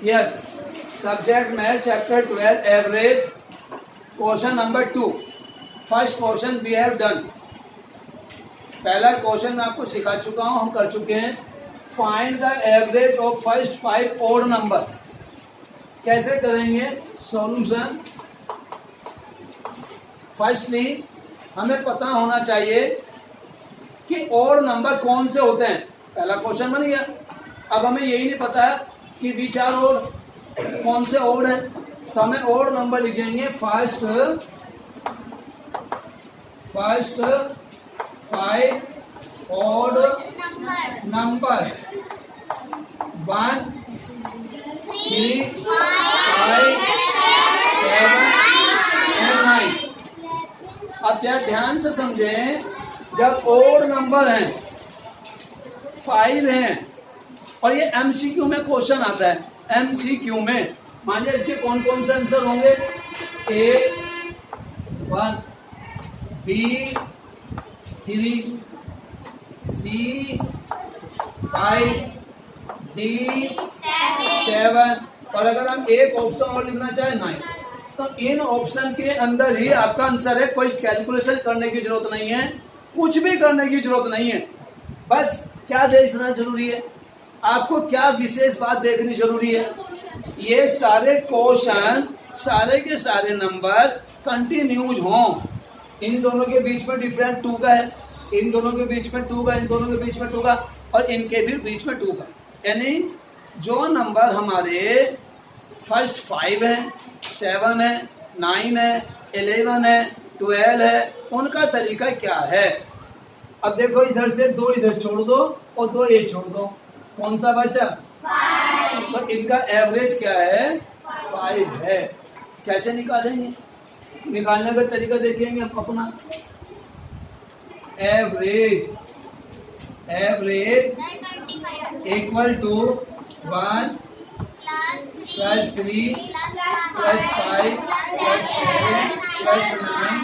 Yes, subject math chapter 12 average, question number 2। First question we have done. पहला question मैं आपको सिखा चुका हूं, हम कर चुके हैं। Find the average of first 5 odd number. कैसे करेंगे सॉल्यूशन? फर्स्टली हमें पता होना चाहिए कि ओड नंबर कौन से होते हैं। पहला क्वेश्चन बन गया। अब हमें यही नहीं पता है कि विच आर ओड, कौन से ओड है, तो हमें ओड नंबर लिखेंगे फर्स्ट 5 ओड नंबर 1 3 5 7 और 9। अब ध्यान से समझें, जब ओड नंबर हैं 5 हैं और ये एमसीक्यू में क्वेश्चन आता है, एमसीक्यू में मान लीजिए इसके कौन कौन से आंसर होंगे? ए 1, बी 3, सी 5, डी 7, और अगर हम एक ऑप्शन और लिखना चाहे 9, तो इन ऑप्शन के अंदर ही आपका आंसर है। कोई कैलकुलेशन करने की जरूरत नहीं है, कुछ भी करने की जरूरत नहीं है। बस क्या देखना जरूरी है, आपको क्या विशेष बात देखनी जरूरी है, ये सारे क्वेश्चन, सारे के सारे नंबर कंटिन्यूज हों। इन दोनों के बीच में डिफरेंट 2 का है, इन दोनों के बीच में 2 का, इन दोनों के बीच में 2 का, और इनके भी बीच में 2 का। यानी जो नंबर हमारे फर्स्ट 5 है, 7 है, 9 है, 11 है, 12 है, उनका तरीका क्या है। अब देखो, इधर से 2 इधर छोड़ दो और 2 ये छोड़ दो, कौन सा बचा? 5। तो इनका एवरेज क्या है? 5 है। कैसे निकालेंगे? निकालने का तरीका देखेंगे हम अपना। Average equal to 1 plus 3 plus 5 plus 7 plus 9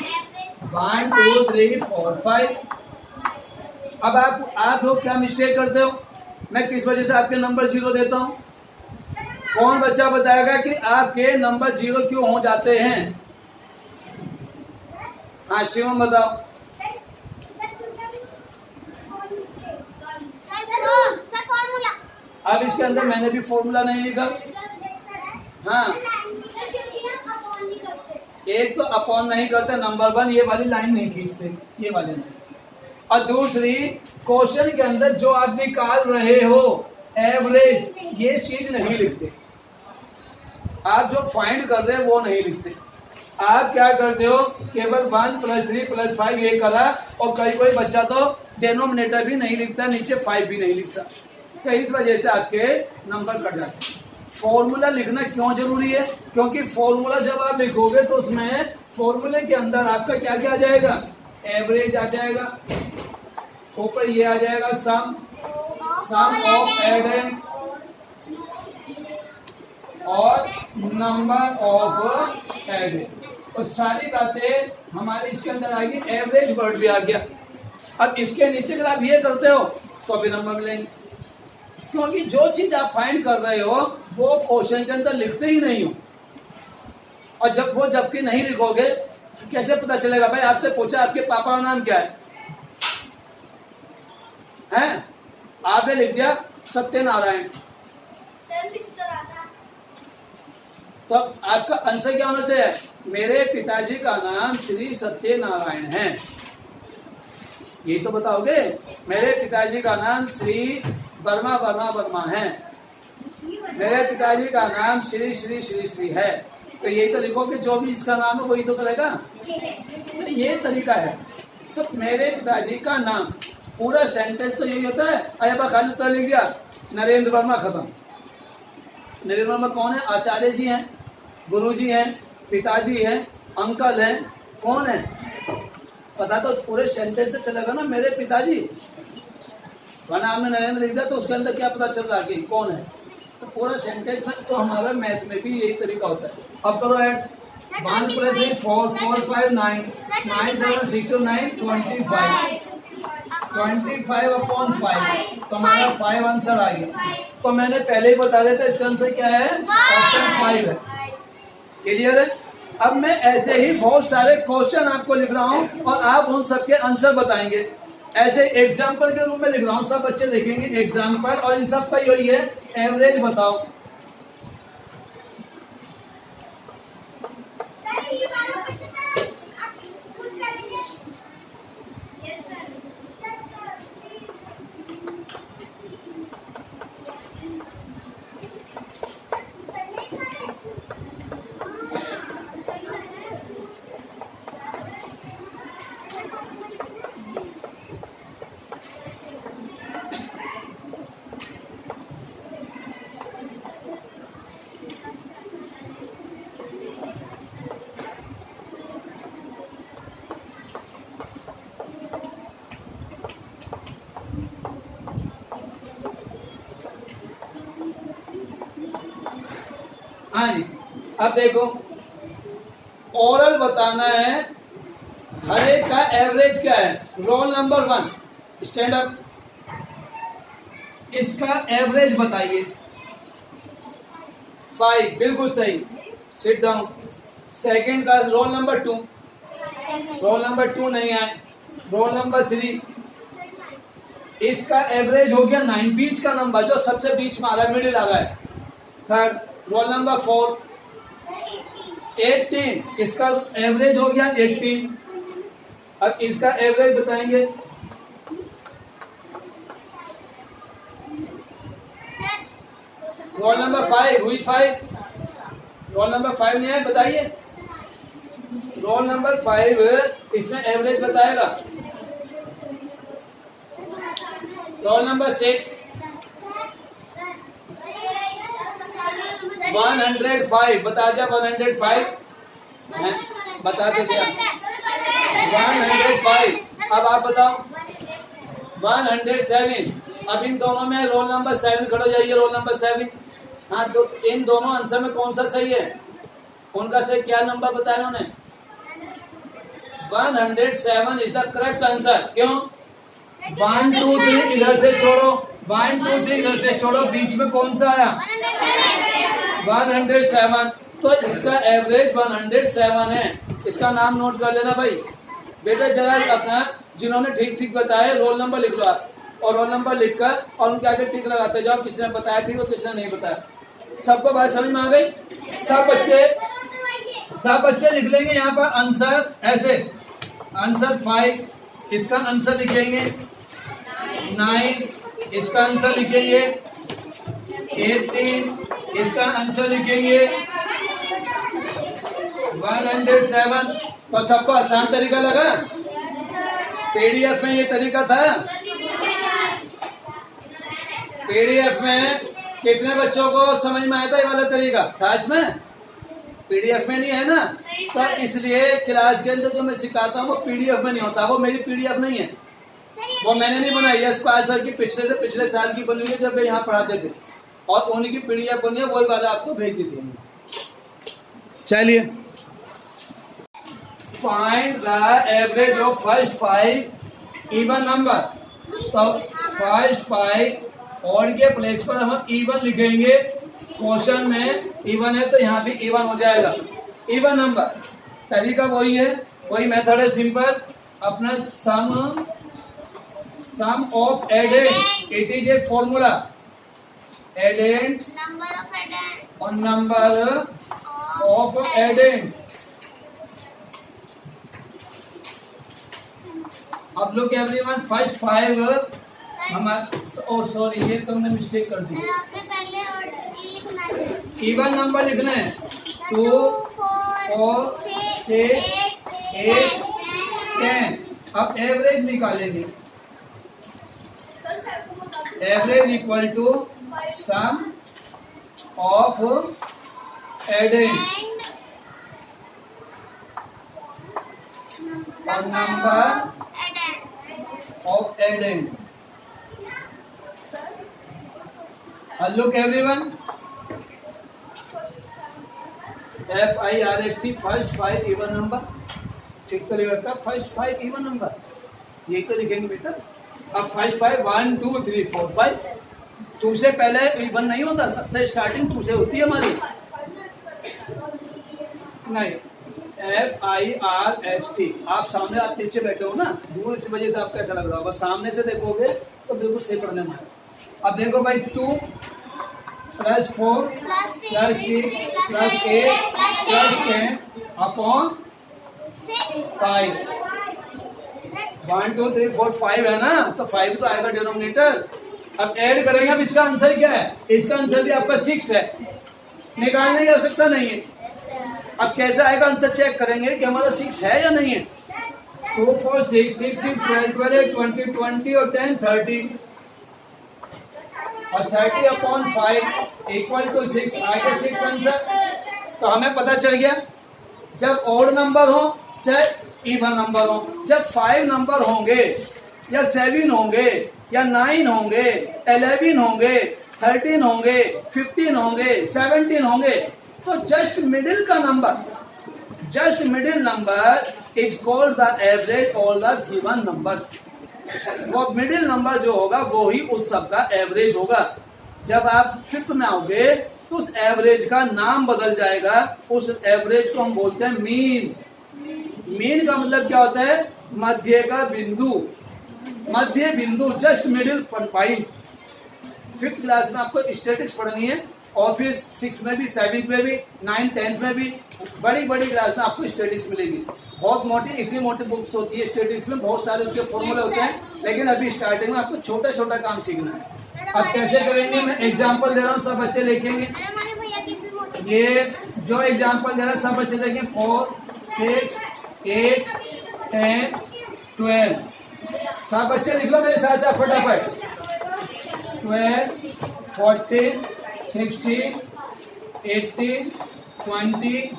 1 2 3 4 5। अब आप लोग क्या मिस्टेक करते हो? मैं किस वजह से आपके नंबर 0 देता हूं? कौन बच्चा बताएगा कि आपके नंबर 0 क्यों हो जाते हैं? हाँ शिवम बताओ। अब इसके अंदर मैंने भी फॉर्मूला नहीं लिखा। हाँ, एक तो अपॉन नहीं करते, नंबर 1 ये वाली लाइन नहीं खींचते, ये वाली नहीं। और दूसरी, क्वेश्चन के अंदर जो आप निकाल रहे हो एवरेज, ये चीज नहीं लिखते। आप जो फाइंड कर रहे हैं वो नहीं लिखते। आप क्या करते हो? केवल 1 प्लस 3 प्लस 5 ये करा, और कोई बच्चा तो डेनोमिनेटर भी नहीं लिखता, नीचे 5 भी नहीं लिखता। तो इस वजह से आपके नंबर कट जाते हैं। फॉर्मूला लिखना क्यों जरूरी है? क्योंकि फॉर्मूला जब आप लिखोगे तो उसमें फॉर्मूले के अंदर आपका क्या क्या आ जाएगा? एवरेज आ जाएगा, ऊपर ये आ जाएगा सम ऑफ एडेड और नंबर ऑफ एडेड। तो सारी बातें हमारे इसके अंदर आएगी। एवरेज वर्ड भी आ गया। अब इसके नीचे अगर आप ये करते हो तो भी नंबर मिलेंगे, क्योंकि जो चीज आप फाइंड कर रहे हो वो क्वेश्चन के अंदर लिखते ही नहीं हो। और जब वो जबकि नहीं लिखोगे तो कैसे पता चलेगा? भाई आपसे पूछा आपके पापा का नाम क्या है? आपने लिख दिया सत्यनारायण, तो आपका आंसर क्या होना चाहिए? मेरे पिताजी का नाम श्री सत्यनारायण है। यही तो बताओगे। मेरे पिताजी का नाम श्री वर्मा है, मेरे पिताजी का नाम श्री श्री श्री श्री है। तो यही तो लिखोगे, जो भी इसका नाम है वही तो करेगा। तो ये तरीका है। तो मेरे पिताजी का नाम, पूरा सेंटेंस तो यही होता है। अयबा खाली तो लिख दिया नरेंद्र वर्मा, खत्म। नरेंद्र वर्मा कौन है? आचार्य जी हैं, गुरु जी हैं, पिताजी हैं, अंकल हैं, कौन है? पता तो पूरे सेंटेंस से चलेगा ना, मेरे पिताजी। वरना आपने नरेंद्र लिख दिया तो उसके अंदर क्या पता चल रहा है कि कौन है? तो पूरा सेंटेंस में। तो हमारा मैथ में भी यही तरीका होता है। अब करो ऐड। 1 + 3 4 4 5 9 9 7 6 9 25। 25/5 तो हमारा 5 आंसर आ गया। तो मैंने पहले ही बता दिया था इसका आंसर क्या है, ऑप्शन 5 है। क्लियर है? अब मैं ऐसे ही बहुत सारे क्वेश्चन आपको लिख रहा हूं और आप उन सबके आंसर बताएंगे। ऐसे एग्जाम्पल के रूप में लिख रहा हूं, सब बच्चे लिखेंगे एग्जाम्पल, और इन सब का यही है एवरेज बताओ। हाँ जी, अब देखो ओरल बताना है, हर एक का एवरेज क्या है। रोल नंबर 1 स्टैंड अप, इसका एवरेज बताइए। 5 बिल्कुल सही, सिट डाउन। सेकंड का रोल नंबर 2, रोल नंबर 2 नहीं आए। रोल नंबर 3, इसका एवरेज हो गया 9, बीच का नंबर जो सबसे बीच में आ रहा है, मिडिल आ रहा है। थर्ड रोल नंबर 4, 18, इसका एवरेज हो गया 18। अब इसका एवरेज बताएंगे। रोल नंबर 5 हुई 5, रोल नंबर 5 नहीं है, बताइए। रोल नंबर 5 इसमें एवरेज बताएगा। रोल नंबर 6 105, बता दिया 105, बता दे दिया 105। अब आप बताओ 107। अब इन दोनों में रोल नंबर 7 खड़ो जाइए, रोल नंबर 7। हाँ, तो इन दोनों आंसर में कौन सा सही है, उनका सही क्या नंबर बताया उन्होंने। 107 इज द करेक्ट आंसर। क्यों? 1 2 3 इधर से छोड़ो, 1 2 3 इधर से छोड़ो, बीच में कौन सा आया 107। तो इसका एवरेज 107 है। इसका नाम नोट कर लेना भाई। बेटा जरा अपना जिन्होंने ठीक ठीक बताया रोल नंबर लिख लो आप, और रोल नंबर लिखकर और उनके आगे टिक लगाते जाओ, किसने बताया ठीक और किसने नहीं बताया। सबको बात समझ में आ गई? सब बच्चे लिख लेंगे यहाँ पर आंसर ऐसे। आंसर 5, इसका आंसर लिखेंगे 9, इसका आंसर लिखेंगे 18, इसका आंसर लिखेंगे 107। तो सबको आसान तरीका लगा? पीडीएफ में ये तरीका था। पीडीएफ में कितने बच्चों को समझ में आया था ये वाला तरीका था? इसमें पीडीएफ में नहीं है ना, तो इसलिए क्लास के अंदर जो मैं सिखाता हूँ वो पीडीएफ में नहीं होता। वो मेरी पीडीएफ नहीं है, वो मैंने नहीं बनाई। यश पाल सर की पिछले से पिछले साल की बनी हुई है, जब वे यहाँ पढ़ाते थे, और उन्हीं की पीडीएफ बनी है, वही वाला आपको भेज दी थी। चलिए, find the average of first 5 even number. तो फर्स्ट 5 ऑड के प्लेस पर हम इवन लिखेंगे। क्वेश्चन में इवन है तो यहाँ भी इवन हो जाएगा। इवन नंबर तरीका वही है, वही मेथड है, सिंपल। अपना sum of addend, it is a formula. Addend और नंबर ऑफ एडेंट। अब लोग एवरीवन फर्स्ट 5 हमारा, सॉरी ये तुमने मिस्टेक कर दी। इवन नंबर लिखना है 2 4 6 8 10। अब एवरेज निकालेंगे। Average equal to sum of addend और number of addend. Look everyone, FIRST first 5 even number. ठीक तो लिखा फर्स्ट 5 इवन नंबर, यही तो लिखेंगे बेटा। अब 5 5 1 2 3 4 5 2 से पहले इवन नहीं होता, सबसे स्टार्टिंग 2 से होती है हमारी। नहीं, FIRST। आप सामने, आप पीछे बैठे हो ना, दूर इस वजह से आपको ऐसा लग रहा होगा, सामने से देखोगे तो बिल्कुल सही पढ़ने में। अब देखो भाई 2 + 4 + 6 + 8 + 10 अपॉन 5। 1 2 3 4 5 है ना, तो 5 तो आएगा डिनोमिनेटर। अब ऐड करेंगे। अब इसका आंसर क्या है? इसका आंसर भी आपका 6 है, निकालने की आवश्यकता नहीं है। अब कैसे आएगा आंसर, चेक करेंगे कि हमारा 6 है या नहीं है। 2 4 6 6 6 12 12 20 20 और 10 30 और 30 अपॉन 5 इक्वल टू 6। आगे 6 आंसर। तो हमें पता चल गया, जब ऑड नंबर हो चाहे इवन नंबर हो, जब 5 नंबर होंगे या 7 होंगे या 9 होंगे, 11 होंगे, 13 होंगे, 15 होंगे, 17 होंगे, तो जस्ट मिडिल का number, just middle number is called the average all the given numbers. वो मिडिल नंबर जो होगा वो ही उस सब का एवरेज होगा। जब आप 5th में आओगे तो उस एवरेज का नाम बदल जाएगा, उस एवरेज को हम बोलते हैं मीन। मीन का मतलब क्या होता है? मध्य का बिंदु, मध्य बिंदु, just middle point. 5th class में आपको स्टैटिस्टिक्स पढ़नी है और फिर 6 में भी, 7th में भी, 9 10th में भी, बड़ी बड़ी क्लास में आपको स्टैटिस्टिक्स मिलेगी। बहुत मोटी, इतनी मोटी बुक्स होती है स्टैटिस्टिक्स में, बहुत सारे उसके फॉर्मूले होते हैं, लेकिन अभी स्टार्टिंग में आपको छोटा छोटा काम सीखना है। अब कैसे करेंगे, मैं एग्जाम्पल दे रहा हूँ, सब बच्चे लिखेंगे। ये जो एग्जाम्पल दे रहा है सब बच्चे देखें। 4 6 8 10 12 सब बच्चे लिख लो मेरे साथ साथ फटाफट। 12 14 16 18 20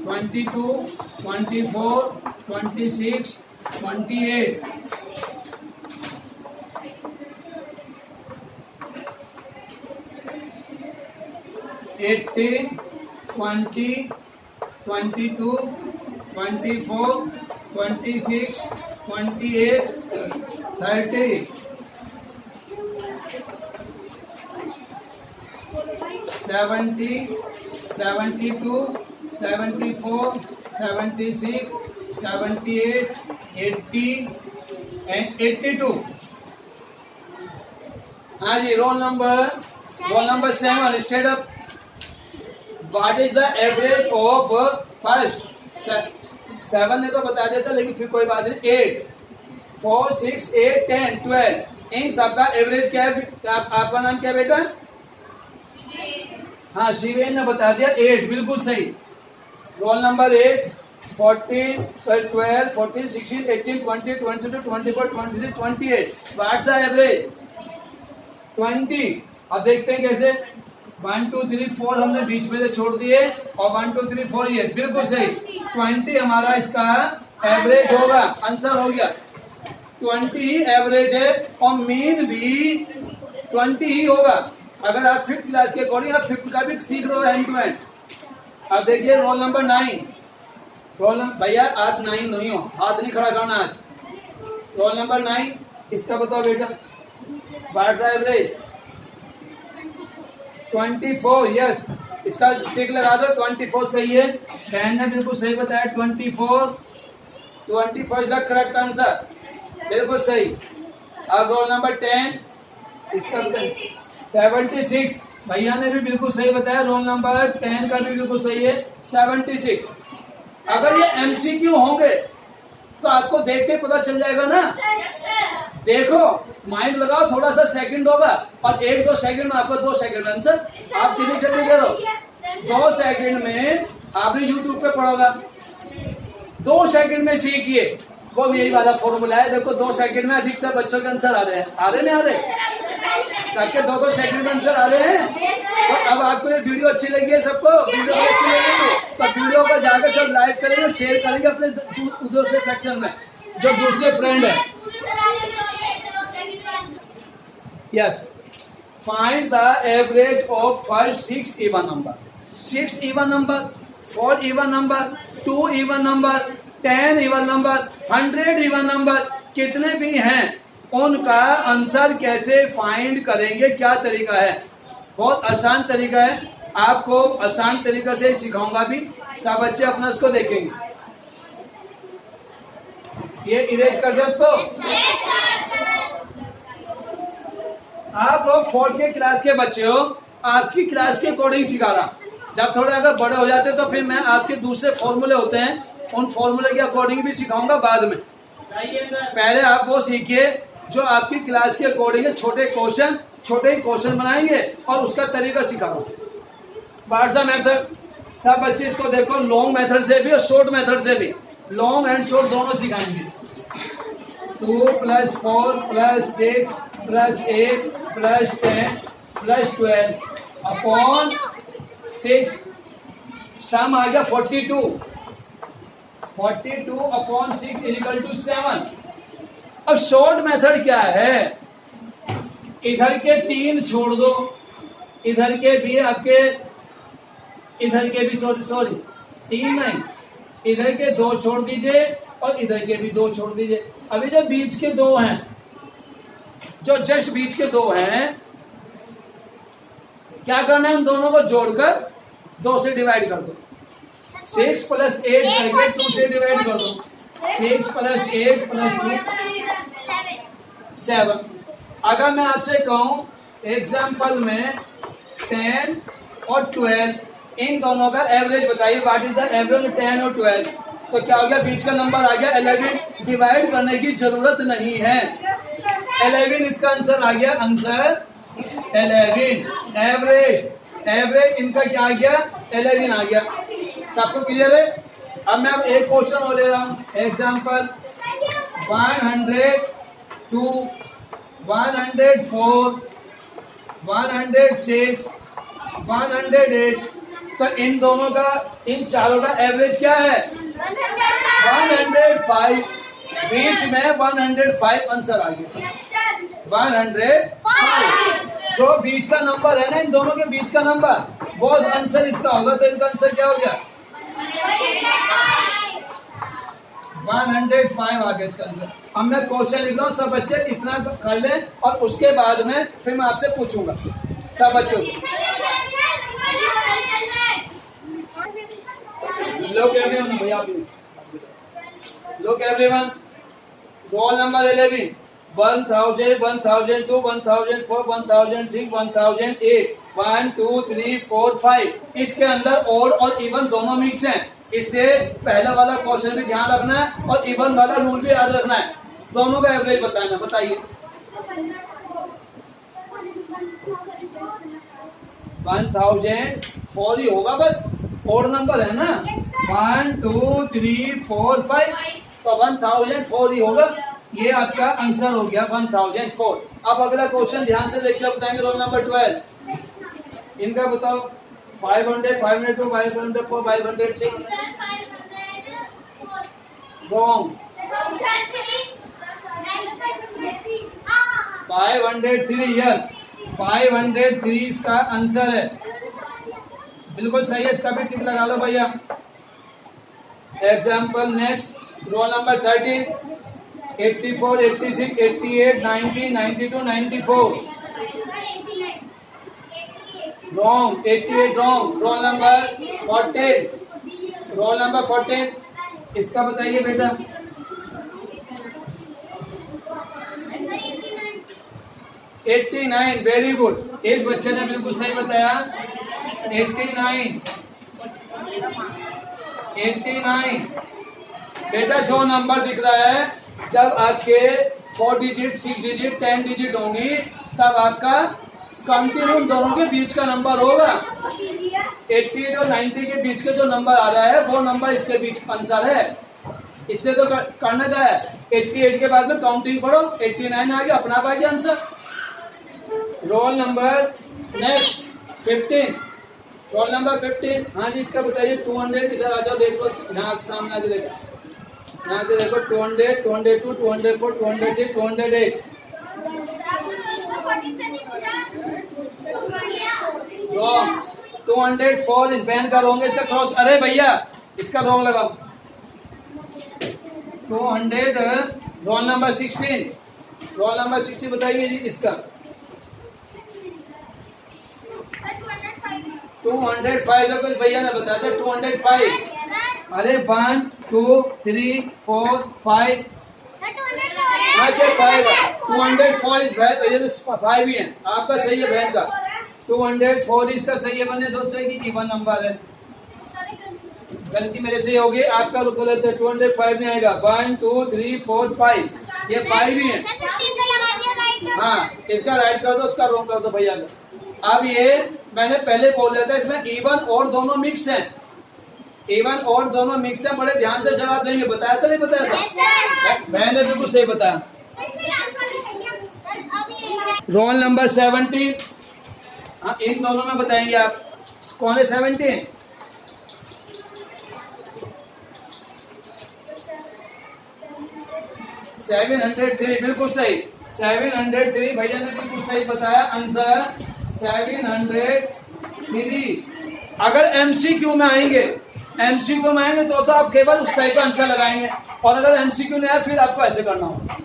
22 24 26 28 18 20 22 24 26 28 30 70 72 74 76 78 80 and 82। हाँ जी, roll number 7 stand up. What is the average of first? 7 ने तो बता दिया था, लेकिन फिर कोई बात नहीं। 8 4 6 8 10 12 इन सबका एवरेज क्या है? आपका नाम क्या बेटा? हाँ, शिवेन ने बता दिया 8, बिल्कुल सही। Roll number 8 14 12 14 16 18 20 22 24 26 28। What's the average? 20। अब देखते हैं कैसे। 1 2 3 4 हमने बीच में से छोड़ दिए और 1 2 3 4 ये बिल्कुल सही। 20 हमारा इसका एवरेज होगा, आंसर हो गया। 20 एवरेज है और मीन भी 20 ही होगा। अगर आप 5th क्लास के अकॉर्डिंग आप 5th का भी सीख रहे हो एंड टू एंड। अब देखिए रोल नंबर 9। रोल नंबर, भैया आप 9 नहीं हो, हाथ नहीं खड़ा करना आज। रोल नंबर 9, इसका बताओ बेटा। What's the average? 24। यस, इसका टिक लगा दो, 24 सही है। 10 ने बिल्कुल सही बताया, 24 इज द करेक्ट आंसर, बिल्कुल सही। अब रोल नंबर 10, इसका 76। भैया ने भी बिल्कुल सही बताया, रोल नंबर 10 का भी बिल्कुल सही है, 76। अगर ये MCQ होंगे तो आपको देख के पता चल जाएगा ना। देखो, माइंड लगाओ, थोड़ा सा सेकंड होगा और 1-2 सेकंड में आपको 2 सेकंड आंसर। आप कितनी जल्दी करो, 2 सेकंड में आपने YouTube पे पढ़ा होगा, 2 सेकंड में सीखिए। वो यही वाला फॉर्मूला है। देखो 2 सेकंड में अधिकतर बच्चों के आंसर आ रहे हैं, आ रहे नहीं आ रहे? सबके 2-2 सेकंड में आंसर आ रहे हैं। तो अब आपको ये वीडियो अच्छी लगी है, सबको वीडियो अच्छी लगी तो वीडियो को जाकर सब लाइक करेंगे, शेयर करेंगे अपने दूसरे सेक्शन में जो दूसरे फ्रेंड है। Yes, find the average of first 6 even number. 6 even number, 4 even number, 2 even number, 10 even number, 100 even number, कितने भी हैं उनका आंसर कैसे फाइंड करेंगे, क्या तरीका है। बहुत आसान तरीका है, आपको आसान तरीका से सिखाऊंगा भी, सब बच्चे अपना इसको देखेंगे। ये इरेज कर दे तो आप लोग 4th क्लास के बच्चे हो, आपकी क्लास के अकॉर्डिंग सिखा रहा। जब थोड़े अगर बड़े हो जाते तो फिर मैं आपके दूसरे फॉर्मूले होते हैं, उन फॉर्मूले के अकॉर्डिंग भी सिखाऊंगा बाद में। पहले आप वो सीखिए जो आपकी क्लास के अकॉर्डिंग है। छोटे ही क्वेश्चन बनाएंगे और उसका तरीका सिखाओ। व्हाट्स द मेथड, सब बच्चे इसको देखो, लॉन्ग मेथड से भी और शॉर्ट मेथड से भी, लॉन्ग एंड शॉर्ट दोनों सिखाएंगे। 2 + 4 + 6 + 8 + 10 + 12 अपॉन 6, सम आ गया 42 अपॉन 6 = 7। अब शॉर्ट मेथड क्या है, इधर के 3 छोड़ दो, इधर के भी आपके, इधर के भी सॉरी 3 नहीं, इधर के 2 छोड़ दीजिए और इधर के भी 2 छोड़ दीजिए। अभी जो बीच के 2 हैं, जो जस्ट बीच के 2 हैं, क्या करना है, उन दोनों को जोड़कर 2 से डिवाइड कर दो। 6 + 8 करके 2 से डिवाइड कर दो। 6 + 8 + 2 7। अगर मैं आपसे कहूं एग्जाम्पल में 10 और 12, इन दोनों का एवरेज बताइए, व्हाट इज द एवरेज 10 और 12। तो क्या हो गया, बीच का नंबर आ गया 11। डिवाइड करने की जरूरत नहीं है, 11 इसका आंसर आ गया, आंसर 11। एवरेज इनका क्या आ गया, 11 आ गया। सबको क्लियर है। अब मैं एक क्वेश्चन और ले रहा हूं, एग्जाम्पल 102, 104, 106, 108। तो इन दोनों का, इन चारों का एवरेज क्या है, 105। बीच में 105 आंसर आ गया, 105। जो बीच का नंबर है ना, इन दोनों के बीच का नंबर, वो आंसर इसका होगा। तो इनका आंसर क्या हो गया, 105 आ गया इसका आंसर। अब मैं क्वेश्चन लिख रहा हूँ, सब बच्चे इतना कर लें और उसके बाद में फिर मैं आपसे पूछूंगा सब बच्चों से। लोग एवरीवन भैया, लोग एवरीवन, रोल नंबर 11, 1000, 1002, 1004, 1006, 1008, 1 2 3 4 5। इसके अंदर ओड और इवन दोनों मिक्स हैं, इसलिए पहला वाला क्वेश्चन भी ध्यान रखना है और इवन वाला रूल भी याद रखना है। दोनों का एवरेज बताना, बताइए। 1004 ही होगा, बस ओड नंबर है ना, 1 2 3 4 5, तो 1004 ही होगा। ये आपका आंसर हो गया 1004। अब अगला क्वेश्चन ध्यान से देखिए, बताएंगे रोल नंबर 12। इनका बताओ, 500, 502, 504, 506। रॉन्ग, 503। यस, 503 इसका आंसर है, बिल्कुल सही है। इसका भी टिक लगा लो भैया। Example next, roll number 13, 84, 86, 88, 90, 92, 94। Wrong, 88 wrong. Roll number 14, roll number 14, इसका बताइए बेटा। 89, वेरी गुड, इस बच्चे ने बिल्कुल सही बताया। 89 बेटा, जो नंबर दिख रहा है, जब आपके 4 डिजिट, 6 डिजिट, 10 डिजिट होंगी, तब आपका कंटिन्यू दोनों के बीच का नंबर होगा। 88 और 90 के बीच के जो नंबर आ रहा है, वो नंबर इसके बीच आंसर है। इसलिए तो करना क्या है, 88 के बाद में काउंटिंग पढ़ो, 89 आ गया, अपना आ गया answer. Roll number next 15, roll number 15। हाँ जी, इसका बताइए। 200, इधर आ जाओ, देखो यहाँ सामने आके देखो, यहाँ से देखो। 200, 202, 204, 206, 208। रॉन्ग, 204 इस बैन का रॉन्ग, इसका क्रॉस। अरे भैया, इसका रॉन्ग लगाओ। 200, रोल नंबर 16, रोल नंबर 60 बताइए जी इसका। 205 जो कुछ भैया ने बताया था 205। अरे 1 2 3 4 5 अच्छा 5 204 इस भैया तो 5 ही है आपका सही है बहन का। 204 इसका सही है बने तो चाहिए इवन नंबर है। गलती मेरे से होगी आपका गलत है 205 नहीं आएगा। 1 2 3 4 5 ये 5 ही है। हाँ इसका राइट कर दो उसका रॉन्ग कर दो भैया का। अब ये मैंने पहले बोल दिया था इसमें इवन और दोनों मिक्स हैं। इवन और दोनों मिक्स हैं बड़े ध्यान से जवाब देंगे। बताया था नहीं बताया था मैंने बिल्कुल सही बताया। रोल नंबर 17 हाँ इन दोनों में बताएंगे आप कौन है 17। सेवन 703 बिल्कुल सही। 703 भैया ने बिल्कुल सही बताया आंसर 703। अगर एमसीक्यू में आएंगे तो आप केवल उस टाइप का आंसर लगाएंगे और अगर एमसीक्यू नहीं आया फिर आपको ऐसे करना होगा।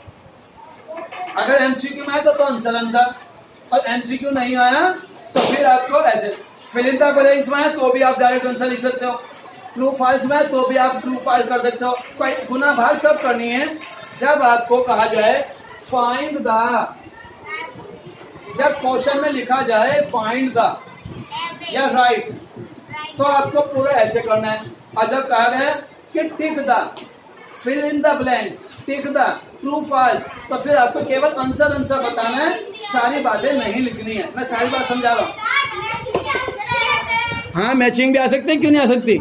अगर एमसीक्यू में आया तो आंसर और एमसीक्यू नहीं आया तो फिर आपको ऐसे फिल इन द ब्लैंक्स में आया तो भी आप डायरेक्ट आंसर लिख सकते हो। ट्रू फॉल्स में तो भी आप ट्रू फॉल्स कर सकते हो। कोई गुना भाग कब करनी है जब आपको कहा जाए फाइंड द, जब क्वेश्चन में लिखा जाए फाइंड द या राइट तो आपको पूरा ऐसे करना है। और जब कहा गया कि tick the fill in the blanks tick the true false तो फिर आपको केवल आंसर बताना है। सारी बातें नहीं लिखनी है। मैं सारी बात समझा रहा हूँ। हाँ मैचिंग भी आ सकती है क्यों नहीं आ सकती।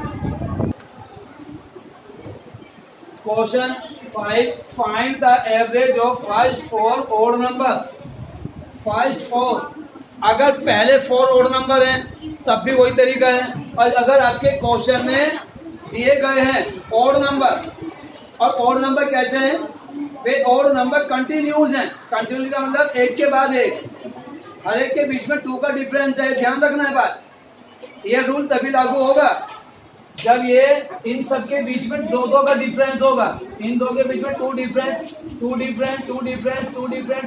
Question 5 find the average of first 4 odd number. First 4 अगर पहले 4 ओड नंबर हैं तब भी वही तरीका है। और अगर आपके क्वेश्चन में दिए गए हैं ओड नंबर और ओड नंबर कैसे हैं वे ओड नंबर कंटिन्यूज हैं। कंटिन्यूज का मतलब एक के बाद एक, हर एक के बीच में 2 का डिफरेंस है। ध्यान रखना है बात। ये रूल तभी लागू होगा जब ये इन सब के बीच में 2 का डिफरेंस होगा। इन 2 के बीच में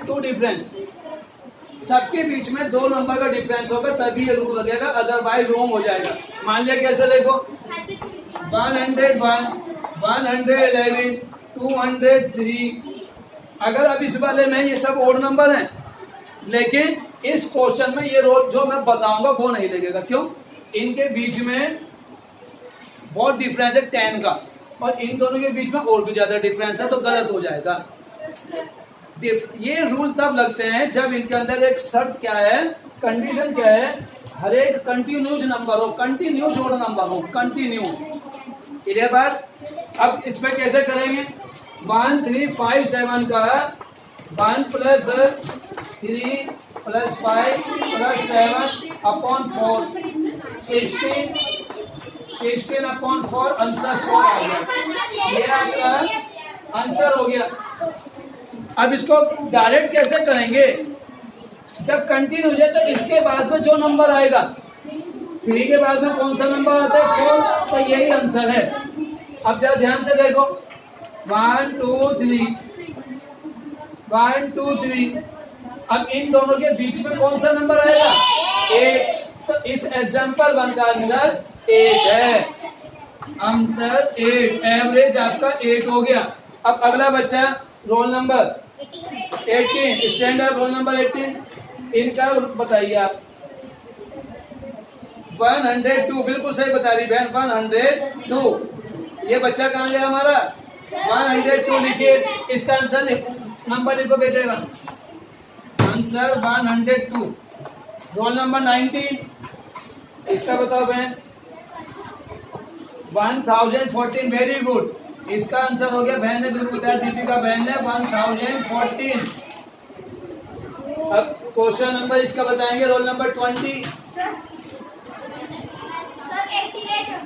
2 डिफरेंस सबके बीच में 2 नंबर का डिफरेंस होगा तभी ये रूल लगेगा अदरवाइज रॉन्ग हो जाएगा। मान लिया कैसे देखो 101 111 203 अगर अब इस वाले में ये सब ओड नंबर हैं लेकिन इस क्वेश्चन में ये रोल जो मैं बताऊंगा वो नहीं लगेगा। क्यों इनके बीच में बहुत डिफरेंस है 10 का और इन दोनों के बीच में और भी ज्यादा डिफरेंस है तो गलत हो जाएगा। ये रूल तब लगते हैं जब इनके अंदर एक शर्त क्या है कंडीशन क्या है हर एक कंटिन्यूज नंबर हो कंटिन्यूज ओड नंबर हो कंटिन्यू। ये बात अब इसमें कैसे करेंगे 1 3 5 7 का 1 + 3 + 5 + 7 अपॉन 4 16 अपॉन 4 आंसर 4 आ गया। ये आपका आंसर हो गया। अब इसको डायरेक्ट कैसे करेंगे जब कंटिन्यू हो जाए तो इसके बाद में जो नंबर आएगा 3 के बाद में कौन सा नंबर आता है 4 तो यही आंसर है। अब जरा ध्यान से देखो 1 2 3 1 2 3 अब इन दोनों के बीच में कौन सा नंबर आएगा 8 तो इस एग्जाम्पल 1 का आंसर 8 है। आंसर 8 एवरेज आपका 8 हो गया। अब अगला बच्चा roll number 18 standard roll number 18 इनका बताइए आप 102 बिल्कुल सही बता रही बहन 102। ये बच्चा कहाँ गया हमारा 102 लिखिए इसका आंसर नंबर लिखो बेटे का आंसर 102। रोल नंबर 19 इसका बताओ बहन 1014 वेरी गुड इसका आंसर हो गया। बहन ने बिल्कुल बताया दीपिका बहन ने 1014। अब क्वेश्चन नंबर इसका बताएंगे रोल नंबर 20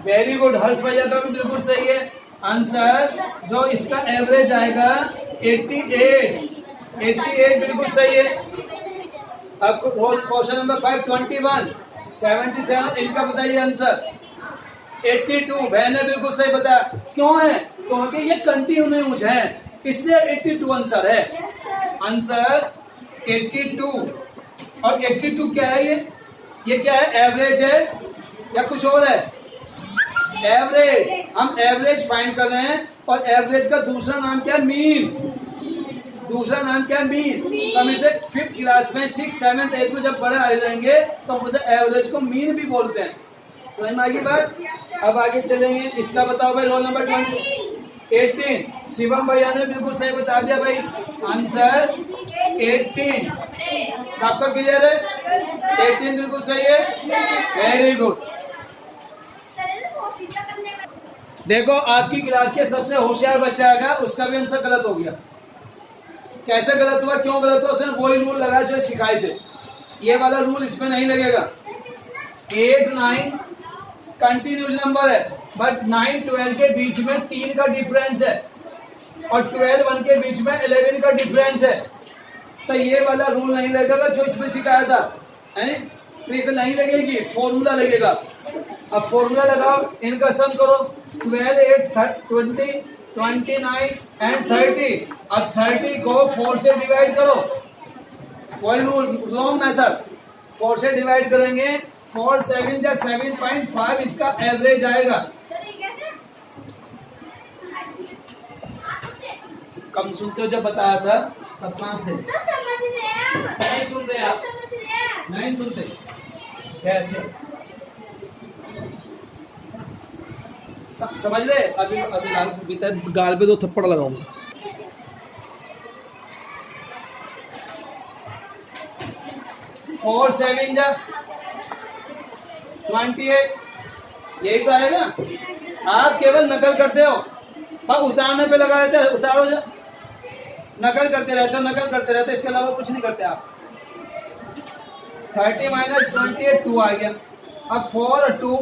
वेरी गुड हर्ष भैया का भी बिल्कुल सही है। आंसर जो इसका एवरेज आएगा 88 बिल्कुल सही है। अब क्वेश्चन नंबर 5 21 77 इनका बताइए आंसर 82 बहन ने बिल्कुल सही बताया। क्यों है क्योंकि ये कंटिन्यूज है इसलिए 82 आंसर है। आंसर 82। और 82 क्या है? ये क्या है? एवरेज है या कुछ और है? एवरेज। हम एवरेज फाइंड कर रहे हैं और एवरेज का दूसरा नाम क्या है? मीन। दूसरा नाम क्या है? मीन। तो हम इसे 5th क्लास में 6th 7th 8th में जब बड़े आ जाएंगे तो हम उसे एवरेज को मीन भी बोलते हैं। समझ में आ गई बात? अब आगे चलेंगे। इसका बताओ भाई, रोल नंबर 18। शिवम भैया ने बिल्कुल सही बता दिया भाई, आंसर 18। सबका क्लियर है? 18 बिल्कुल सही है। Very good. देखो आपकी क्लास के सबसे होशियार बच्चा आएगा, उसका भी आंसर गलत हो गया। कैसे गलत हुआ, क्यों गलत हुआ? उसने वही रूल लगाया जो सिखाए थे। ये वाला रूल इसमें नहीं लगेगा। 8 9 कंटिन्यूस नंबर है, बट 9 12 के बीच में 3 का डिफरेंस है और 12 1 के बीच में 11 का डिफरेंस है। तो ये वाला रूल नहीं लगेगा जो इसमें सिखाया था, है? ट्रिक नहीं लगेगी, फॉर्मूला लगेगा। अब फॉर्मूला लगाओ, इनका सम करो। 12 8 20 29 एंड 30। अब 30 को 4 से डिवाइड करो। कोई रूल, लॉन्ग मेथड। 4 से डिवाइड करेंगे, 4 7 या 7.5 इसका एवरेज आएगा। कम सुनते हो, जब बताया था तब कहाँ थे? नहीं सुन रहे आप? नहीं सुनते क्या? अच्छा समझ रहे? अभी अभी गाल पे 2 थप्पड़ लगाऊंगा। और 7 जा 28, यही तो आएगा। आप केवल नकल करते हो, पर उतारने पे लगा रहते हैं। उतारो जा, नकल करते रहते, इसके अलावा कुछ नहीं करते आप। 30 माइनस 28 2 आ गया। अब 4 और 2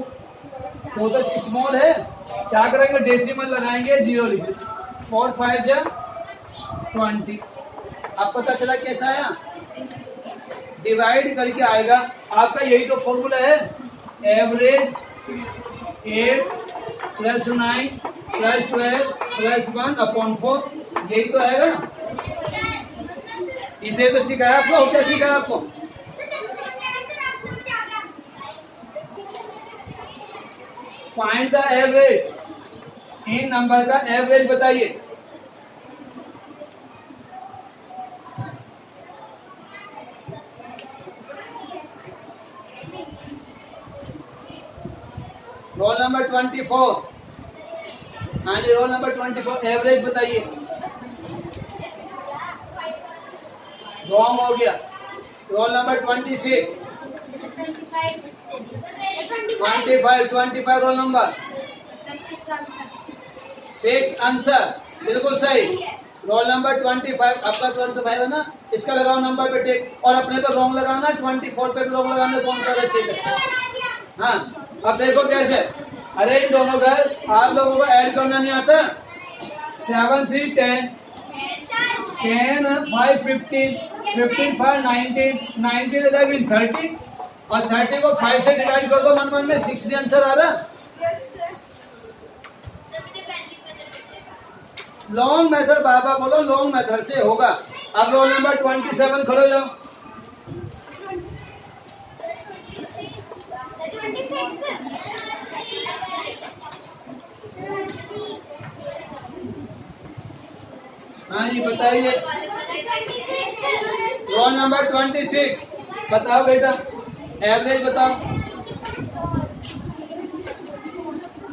तो स्मॉल है, क्या करेंगे? डेसिमल लगाएंगे, 0 लिखेंगे। 4 5 जा 20। अब पता चला कैसा आया? डिवाइड करके आएगा। आपका यही तो फॉर्मूला है, एवरेज 8 प्लस 9 प्लस 12 प्लस 1/4। यही तो है ना? इसे तो सिखाया आपको। क्या सिखाया आपको? Find the average. In number का एवरेज बताइए। Roll number 24। हाँ जी, रोल नंबर 24 एवरेज बताइए। रॉन्ग हो गया। Roll number 26। 25 roll number 6 answer बिल्कुल सही। रोल नंबर 25 आपका 25 है ना? इसका लगाओ नंबर पे टिक और अपने पे रॉन्ग लगाना। 24 पे रॉन्ग लगाना कौन सा अच्छी है? हाँ, अब देखो कैसे। अरे इन दोनों का आप लोगों को ऐड करना नहीं आता। 7 3 10 10 5 15 15 5 19 19 11 30 और 30 को 5 से डिवाइड कर दो। मन में 60 आंसर आ रहा। लॉन्ग मेथड बाबा बोलो, लॉन्ग मेथड से होगा। अब रोल नंबर 27 खड़े जाओ। हाँ जी बताइए। रोल नंबर 26 बताओ बेटा, एवरेज बताओ।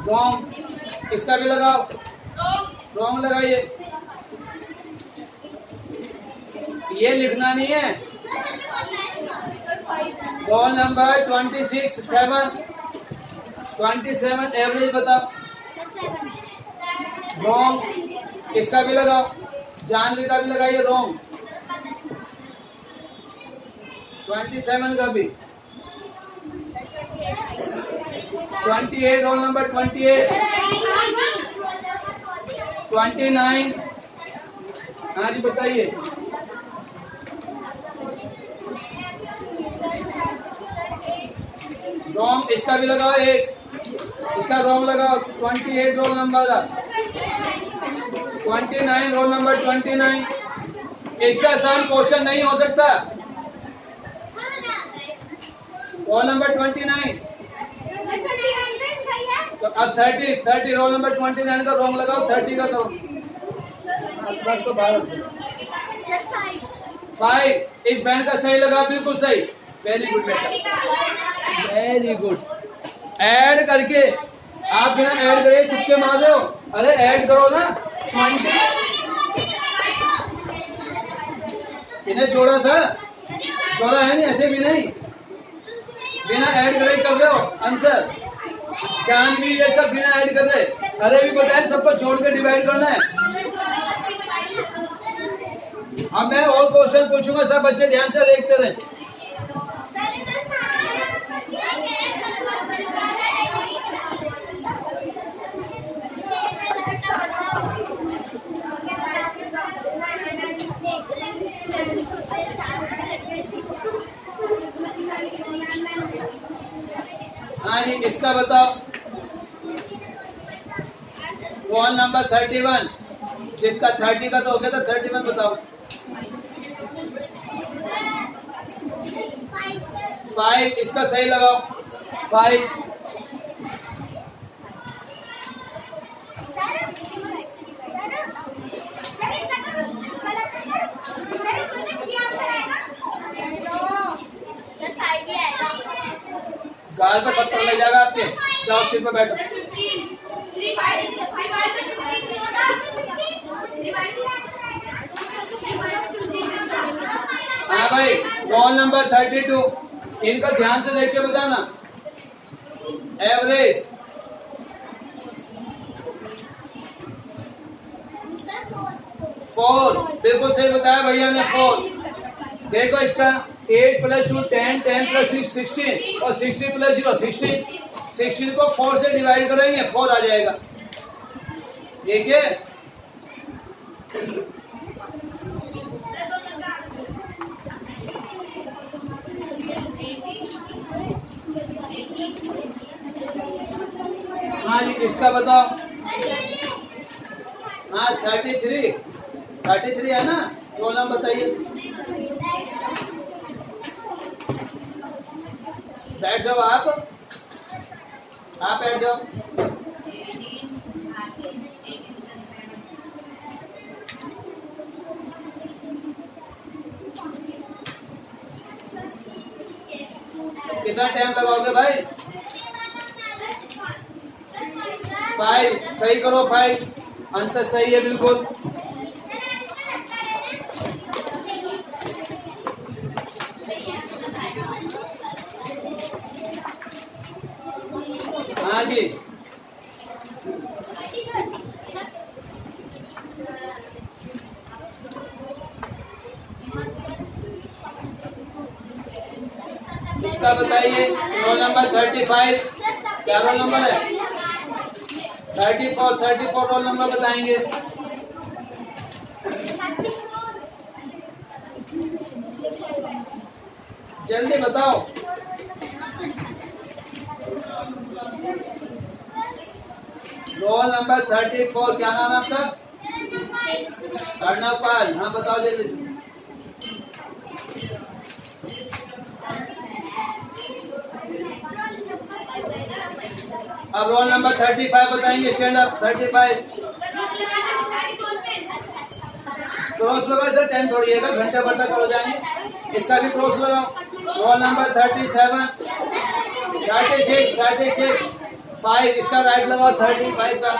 रॉन्ग, इसका भी लगाओ। रॉन्ग लगाइए। ये लिखना नहीं है। रोल नंबर 26 27 एवरेज बताओ। रॉन्ग, इसका भी लगाओ। जानवी का भी लगाइए। रॉन्ग, 27 का भी। 28 रोल नंबर 28 29। हाँ जी बताइए। रॉन्ग, इसका भी लगाओ। एक इसका रॉन्ग लगाओ। 28 रोल नंबर का 29, रोल नंबर 29। इससे आसान क्वेश्चन नहीं हो सकता। Roll number 29। तो अब 30 रोल नंबर 29 का रॉन्ग लगाओ, 30 का करो। तो 5 इस बैंड का सही लगा, बिल्कुल सही। वेरी गुड बेटा, वेरी गुड। ऐड करके आप बिना ऐड करे चुपके मार दो। अरे ऐड करो ना, 20 इन्हें छोड़ा था, छोड़ा है नहीं, ऐसे भी नहीं, बिना ऐड करे कर रहे हो आंसर। चांद भी ये सब बिना ऐड कर रहे। अरे भी बताए सबको छोड़ के डिवाइड करना है। अब मैं और क्वेश्चन पूछूंगा, सब बच्चे ध्यान से देखते रहे। हाँ जी, इसका बताओ। रोल नंबर 31, जिसका 30 का तो हो गया था, 31 बताओ। 5 इसका सही लगाओ, 5। गाल पे पत्थर लग जाएगा आपके। जाओ सीट पे बैठो। हाँ भाई, रोल नंबर 32, इनका ध्यान से देख के बताना। एवरेज 4, बिल्कुल सही बताया भैया ने, 4। देखो इसका 8 + 2 10, 10 + 6 16 और 16 + 0 16। 16 को 4 से डिवाइड करेंगे, 4 आ जाएगा। ठीक है, हाँ जी, इसका बताओ। हाँ 33 है ना, रोल नंबर बताइए। बैठ जाओ, आप बैठ जाओ। कितना टाइम लगाओगे भाई? 5 सही करो, 5 आंसर सही है बिल्कुल। हाँ जी, इसका बताइए। रोल नंबर 35, क्या रोल नंबर है? 34 रोल नंबर बताएंगे। जल्दी बताओ। रोल नंबर 34, क्या नाम है आपका? अर्णव पाल। हाँ बताओ जल्दी से। अब रोल नंबर 35 बताएंगे। Stand up. 35 क्रॉस लगाओ सर, टाइम थोड़ी है, घंटे भर तक हो जाएंगे। इसका भी क्रॉस लगाओ। रोल नंबर 37 36 5, इसका राइट लगाओ। 35 का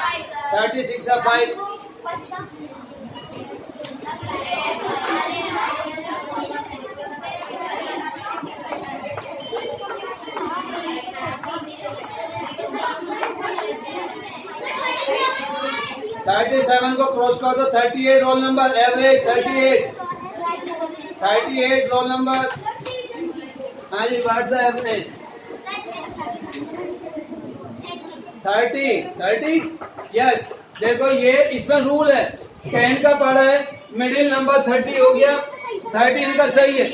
36 का 5। थर्टी 37 को क्रॉस कर दो। 38 roll number. Average 38 roll number. हाँ जी, व्हाट्स द एवरेज? 30 यस। देखो ये इसमें रूल है, 10 का पड़ा है, मिडिल नंबर 30 हो गया। 30 इनका सही है।